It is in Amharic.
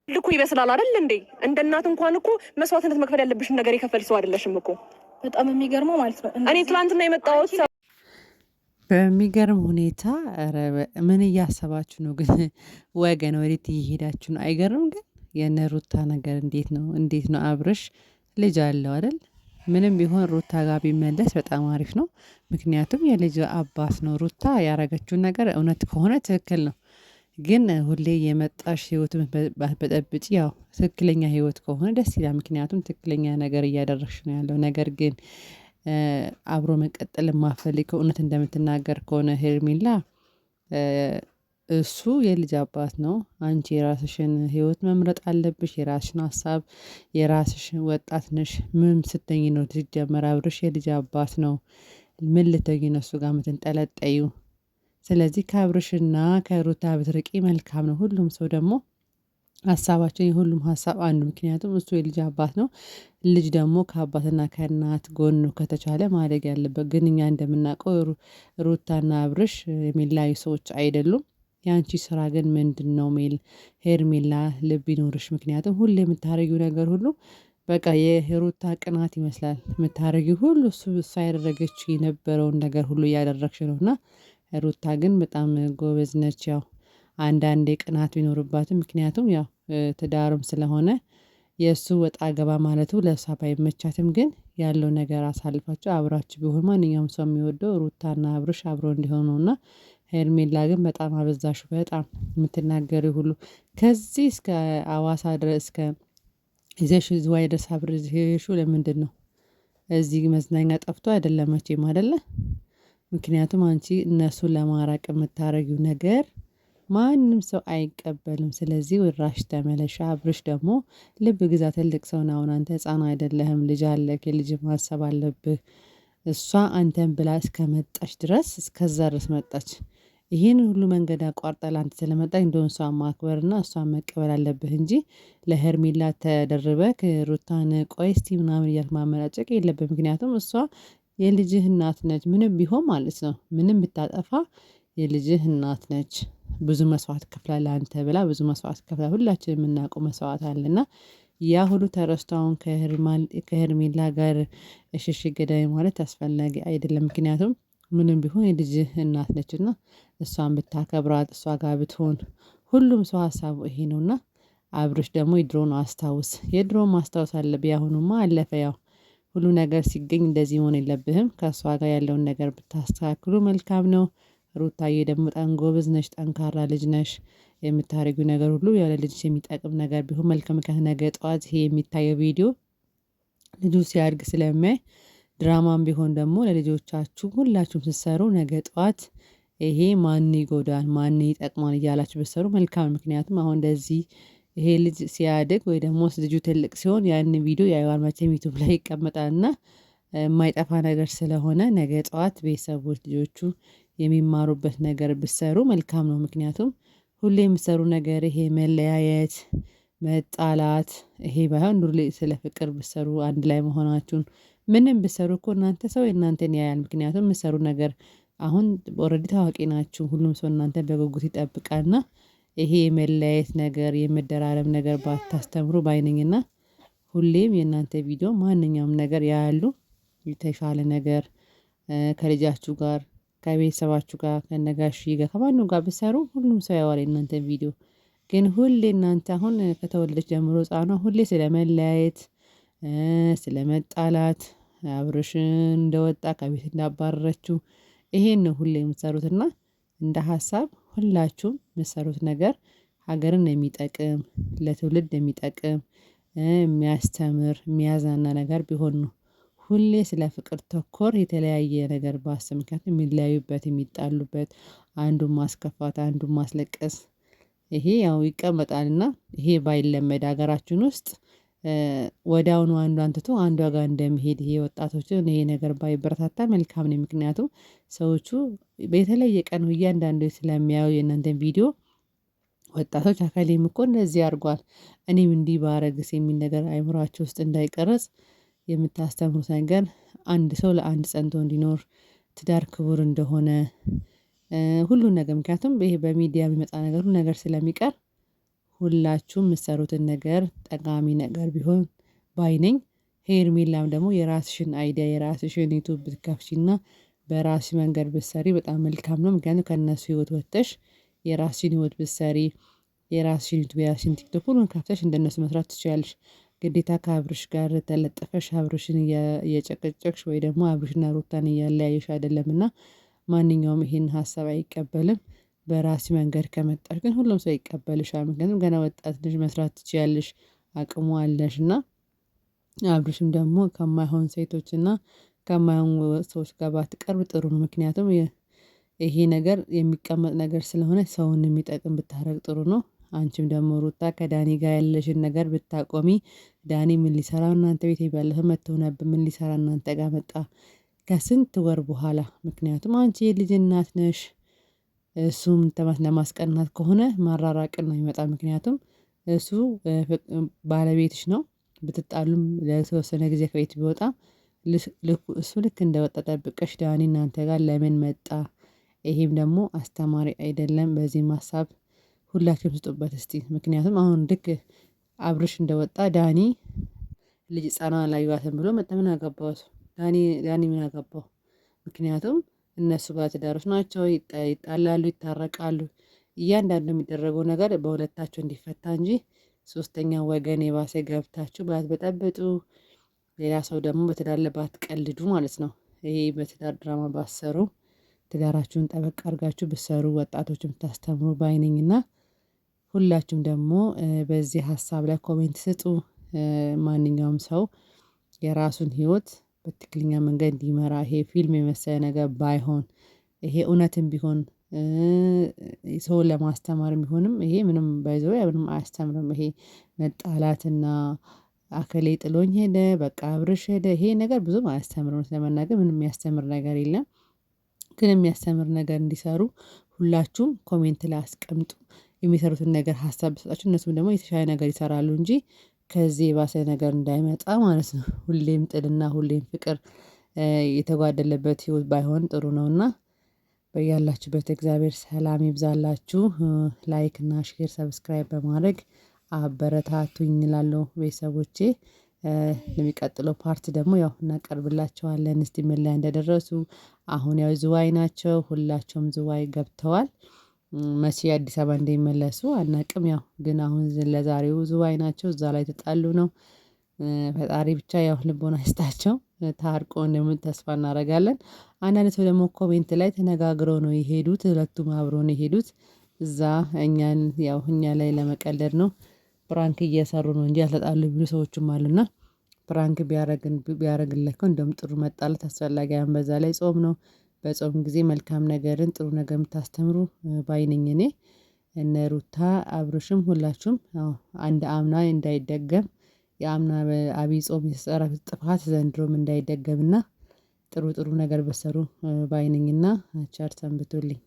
ልኩ ይበስላል አይደል እንዴ? እንደ እናት እንኳን እኮ መስዋዕትነት መክፈል ያለብሽን ነገር የከፈልሽ ሰው አይደለሽም እኮ። በጣም የሚገርመው ማለት ነው እኔ ትናንትና የመጣሁት በሚገርም ሁኔታ ምን እያሰባችሁ ነው ግን? ወገን ወዴት እየሄዳችሁ ነው? አይገርም ግን የነ ሩታ ነገር እንዴት ነው? አብርሽ ልጅ አለው አይደል? ምንም ቢሆን ሩታ ጋር ቢመለስ በጣም አሪፍ ነው። ምክንያቱም የልጅ አባት ነው። ሩታ ያረገችውን ነገር እውነት ከሆነ ትክክል ነው። ግን ሁሌ የመጣሽ ህይወት በጠብጭ ያው ትክክለኛ ህይወት ከሆነ ደስ ይላል። ምክንያቱም ትክክለኛ ነገር እያደረግሽ ነው ያለው ነገር ግን አብሮ መቀጠል የማፈልግ ከእውነት እንደምትናገር ከሆነ ሄርሜላ እሱ የልጅ አባት ነው። አንቺ የራስሽን ህይወት መምረጥ አለብሽ። የራስሽን ሀሳብ የራስሽን ወጣት ነሽ። ምን ስትኝ ነው ሲጀመር አብርሽ የልጅ አባት ነው። ምን ልትሆኚ ነው እሱ ጋር የምትንጠለጠዩ? ስለዚህ ከአብርሽና ከሩታ ብትርቂ መልካም ነው። ሁሉም ሰው ደግሞ ሀሳባቸው የሁሉም ሀሳብ አንዱ ምክንያቱም እሱ የልጅ አባት ነው። ልጅ ደግሞ ከአባትና ከእናት ጎን ከተቻለ ማደግ ያለበት ግን እኛ እንደምናውቀው ሩታና አብርሽ የሚለያዩ ሰዎች አይደሉም። የአንቺ ስራ ግን ምንድነው? ሄርሜላ ልብ ይኖርሽ። ምክንያቱም ሁሌ የምታደርጊው ነገር ሁሉ በቃ የሩታ ቅናት ይመስላል። የምታደርጊው ሁሉ እሷ ያደረገችው የነበረውን ነገር ሁሉ እያደረግሽ ነው እና ሩታ ግን በጣም ጎበዝ ነች። ያው አንዳንዴ ቅናት ቢኖርባትም ምክንያቱም ያው ትዳርም ስለሆነ የእሱ ወጣ ገባ ማለቱ ለእሷ ባይመቻትም ግን ያለው ነገር አሳልፋቸው አብራችሁ ቢሆን ማንኛውም ሰው የሚወደው ሩታና አብርሽ አብሮ እንዲሆኑ እና ሄርሜላ ግን በጣም አበዛሹ። በጣም የምትናገሪ ሁሉ ከዚህ እስከ አዋሳ ድረስ እስከ ይዘሽ ዝዋይ ድረስ አብረሽ ሄድሽው ለምንድን ነው? እዚህ መዝናኛ ጠፍቶ አይደለም መቼም አይደለ? ምክንያቱም አንቺ እነሱን ለማራቅ የምታደርጊው ነገር ማንም ሰው አይቀበልም። ስለዚህ ወራሽ ተመለሽ። አብርሽ ደግሞ ልብ ግዛ። ትልቅ ሰው ነው። አሁን አንተ ህፃን አይደለህም። ልጅ አለክ። የልጅ ማሰብ አለብህ። እሷ አንተን ብላ እስከመጣች ድረስ እስከዛ ድረስ መጣች። ይህን ሁሉ መንገድ አቋርጣ ላንተ ስለመጣች እንደሆነ እሷን ማክበርና እሷን መቀበል አለብህ እንጂ ለሄርሜላ ተደርበክ ሩታን ቆይ እስቲ ምናምን እያልክ ማመናጨቅ የለብህ። ምክንያቱም እሷ የልጅህ እናት ነች። ምንም ቢሆን ማለት ነው። ምንም ብታጠፋ የልጅህ እናት ነች። ብዙ መስዋዕት ከፍላ ለአንተ ብላ ብዙ መስዋዕት ከፍላ ሁላችንም የምናውቀው መስዋዕት አለና ያ ሁሉ ተረስቶ አሁን ከሄርሜላ ጋር እሽሽ ገዳይ ማለት አስፈላጊ አይደለም። ምክንያቱም ምንም ቢሆን የልጅህ እናት ነችና እሷን ብታከብራት እሷ ጋር ብትሆን ሁሉም ሰው ሀሳቡ ይሄ ነውና አብርሽ ደግሞ የድሮውን አስታውስ። የድሮውን ማስታወስ አለብህ። ያሁኑማ አለፈ። ያው ሁሉ ነገር ሲገኝ እንደዚህ መሆን የለብህም። ከእሷ ጋር ያለውን ነገር ብታስተካክሉ መልካም ነው። ሩታዬ ደግሞ በጣም ጎበዝ ነሽ፣ ጠንካራ ልጅ ነሽ። የምታደርጊው ነገር ሁሉ ያለ ልጅሽ የሚጠቅም ነገር ቢሆን መልካም። ነገ ጠዋት ይሄ የሚታየው ቪዲዮ ልጁ ሲያድግ ስለሚያይ ድራማም ቢሆን ደግሞ ለልጆቻችሁ ሁላችሁም ስትሰሩ ነገ ጠዋት ይሄ ማን ይጎዳል ማን ይጠቅማል እያላችሁ ብትሰሩ መልካም። ምክንያቱም አሁን እንደዚህ ይሄ ልጅ ሲያድግ ወይ ደግሞ ልጁ ትልቅ ሲሆን ያንን ቪዲዮ ያየዋል መቼም ዩቲዩብ ላይ ይቀመጣልና የማይጠፋ ነገር ስለሆነ ነገ ጠዋት ቤተሰቦች ልጆቹ የሚማሩበት ነገር ብትሰሩ መልካም ነው። ምክንያቱም ሁሌ የምትሰሩ ነገር ይሄ መለያየት፣ መጣላት ይሄ ባይሆን ኑሮ ስለ ፍቅር ብትሰሩ አንድ ላይ መሆናችሁን ምንም ብትሰሩ እኮ እናንተ ሰው እናንተን ያያል። ምክንያቱም የምትሰሩ ነገር አሁን ኦልሬዲ ታዋቂ ናችሁ። ሁሉም ሰው እናንተን በጉጉት ይጠብቃልና ይሄ የመለያየት ነገር የመደራረብ ነገር ባታስተምሩ ባይነኝና ሁሌም የእናንተ ቪዲዮ ማንኛውም ነገር ያያሉ። የተሻለ ነገር ከልጃችሁ ጋር ከቤተሰባችሁ ጋር ከነጋሽዬ ጋር ከማንም ጋር ብትሰሩ ሁሉም ሰው ያዋል የእናንተን ቪዲዮ። ግን ሁሌ እናንተ አሁን ከተወለደች ጀምሮ ህፃኗ ሁሌ ስለመለያየት ስለመጣላት አብርሽን እንደወጣ ከቤት እንዳባረረችው ይሄን ነው ሁሌ የምትሰሩትና እንደ ሀሳብ ሁላችሁም የምትሰሩት ነገር ሀገርን የሚጠቅም ለትውልድ የሚጠቅም የሚያስተምር የሚያዝናና ነገር ቢሆን ነው። ሁሌ ስለ ፍቅር ተኮር የተለያየ ነገር ባሰብ ምክንያቱም የሚለያዩበት የሚጣሉበት አንዱን ማስከፋት አንዱን ማስለቀስ ይሄ ያው ይቀመጣልና ይሄ ባይለመድ ሀገራችን ውስጥ ወዲያውኑ አንዷን ትቶ አንዷ ጋር እንደሚሄድ ይሄ ወጣቶችን ይሄ ነገር ባይበረታታ መልካም ነው። ምክንያቱም ሰዎቹ በተለየ ቀን እያንዳንዱ ስለሚያዩ የእናንተን ቪዲዮ ወጣቶች አካሌም እኮ እንደዚህ አድርጓል እኔም እንዲህ ባረግስ የሚል ነገር አይምሯቸው ውስጥ እንዳይቀረጽ የምታስተምሩት ነገር አንድ ሰው ለአንድ ጸንቶ እንዲኖር ትዳር ክቡር እንደሆነ ሁሉን ነገር ምክንያቱም ይሄ በሚዲያ የሚመጣ ነገር ሁሉ ነገር ስለሚቀር ሁላችሁም የምትሰሩትን ነገር ጠቃሚ ነገር ቢሆን ባይ ነኝ። ሄርሜላም ደግሞ የራስሽን አይዲያ የራስሽን ዩቱብ ብትከፍቺና በራስሽ መንገድ ብትሰሪ በጣም መልካም ነው። ምክንያቱም ከእነሱ ህይወት ወጥተሽ የራስሽን ህይወት ብትሰሪ የራስሽን ዩቱብ የራስሽን ቲክቶክ ሁሉን ከፍተሽ እንደነሱ መስራት ትችያለሽ። ግዴታ ከአብርሽ ጋር ተለጠፈሽ አብርሽን እየጨቀጨቅሽ ወይ ደግሞ አብርሽና ሩታን እያለያየሽ አይደለምና ማንኛውም ይሄን ሀሳብ አይቀበልም። በራስሽ መንገድ ከመጣሽ ግን ሁሉም ሰው ይቀበልሻል። ምክንያቱም ገና ወጣት ልጅ መስራት ትችያለሽ፣ አቅሙ አለሽ እና አብርሽም ደግሞ ከማይሆን ሴቶች እና ከማይሆን ሰዎች ጋር ባትቀርብ ጥሩ ነው። ምክንያቱም ይሄ ነገር የሚቀመጥ ነገር ስለሆነ ሰውን የሚጠቅም ብታረግ ጥሩ ነው። አንቺም ደግሞ ሩታ ከዳኒ ጋር ያለሽን ነገር ብታቆሚ። ዳኒ ምን ሊሰራ እናንተ ቤት ባለፈው መጥቶ ነበር። ምን ሊሰራ እናንተ ጋር መጣ? ከስንት ወር በኋላ። ምክንያቱም አንቺ የልጅ እናት ነሽ። እሱም ለማስቀናት ከሆነ ማራራቅን ነው የሚመጣ። ምክንያቱም እሱ ባለቤትሽ ነው። ብትጣሉም ለተወሰነ ጊዜ ከቤት ቢወጣም እሱ ልክ እንደወጣ ጠብቀሽ ዳኒ እናንተ ጋር ለምን መጣ? ይሄም ደግሞ አስተማሪ አይደለም። በዚህም ሀሳብ ሁላችሁም ስጡበት እስቲ። ምክንያቱም አሁን ልክ አብርሽ እንደወጣ ዳኒ ልጅ ህፃኗን አላየኋትም ብሎ መጣ። ምን አገባው እሱ? ዳኒ ምን አገባው? ምክንያቱም እነሱ ባለትዳሮች ናቸው። ይጣላሉ፣ ይታረቃሉ። እያንዳንዱ የሚደረገው ነገር በሁለታቸው እንዲፈታ እንጂ ሶስተኛ ወገን የባሰ ገብታችሁ ባትበጠብጡ፣ ሌላ ሰው ደግሞ በትዳር ላይ ባትቀልዱ ማለት ነው። ይሄ በትዳር ድራማ ባሰሩ፣ ትዳራችሁን ጠበቅ አድርጋችሁ ብትሰሩ ወጣቶችን ብታስተምሩ ባይ ነኝና ሁላችሁም ደግሞ በዚህ ሀሳብ ላይ ኮሜንት ስጡ። ማንኛውም ሰው የራሱን ህይወት በትክክለኛ መንገድ እንዲመራ ይሄ ፊልም የመሰለ ነገር ባይሆን ይሄ እውነትም ቢሆን ሰውን ለማስተማር ቢሆንም ይሄ ምንም ባይ ዘ ዌይ ምንም አያስተምርም። ይሄ መጣላትና አከሌ ጥሎኝ ሄደ በቃ አብርሽ ሄደ ይሄ ነገር ብዙም አያስተምርም። ለመናገር ምንም የሚያስተምር ነገር የለም። ግን የሚያስተምር ነገር እንዲሰሩ ሁላችሁም ኮሜንት ላይ አስቀምጡ። የሚሰሩትን ነገር ሀሳብ ብትሰጣችሁ እነሱም ደግሞ የተሻለ ነገር ይሰራሉ እንጂ ከዚህ የባሰ ነገር እንዳይመጣ ማለት ነው። ሁሌም ጥልና ሁሌም ፍቅር የተጓደለበት ህይወት ባይሆን ጥሩ ነውና በያላችሁበት እግዚአብሔር ሰላም ይብዛላችሁ። ላይክ እና ሼር ሰብስክራይብ በማድረግ አበረታቱኝ እላለሁ ቤተሰቦቼ። ለሚቀጥለው ፓርት ደግሞ ያው እናቀርብላቸዋለን። እስቲ ምን ላይ እንደደረሱ አሁን ያው ዝዋይ ናቸው። ሁላቸውም ዝዋይ ገብተዋል። መቼ አዲስ አበባ እንደሚመለሱ አናቅም። ያው ግን አሁን ለዛሬው ዝዋይ ናቸው። እዛ ላይ ተጣሉ ነው። ፈጣሪ ብቻ ያው ልቦና ይስጣቸው። ታርቆ እንደምን ተስፋ እናደርጋለን። አንዳንድ ሰው ደግሞ ኮሜንት ላይ ተነጋግረው ነው የሄዱት። ሁለቱም አብረው ነው የሄዱት። እዛ እኛን ያው እኛ ላይ ለመቀለድ ነው ፕራንክ እየሰሩ ነው እንጂ ያልተጣሉ የሚሉ ሰዎችም አሉና ፕራንክ ቢያደርግለት እንደውም ጥሩ መጣላት አስፈላጊ ያን በዛ ላይ ጾም ነው። በጾም ጊዜ መልካም ነገርን ጥሩ ነገር የምታስተምሩ ባይ ነኝ እኔ። እነ ሩታ አብርሽም ሁላችሁም አንድ አምና እንዳይደገም የአምና በአብይ ጾም የተሰራው ጥፋት ዘንድሮም እንዳይደገምና ጥሩ ጥሩ ነገር በሰሩ ባይ ነኝና ቸር ሰንብቱልኝ።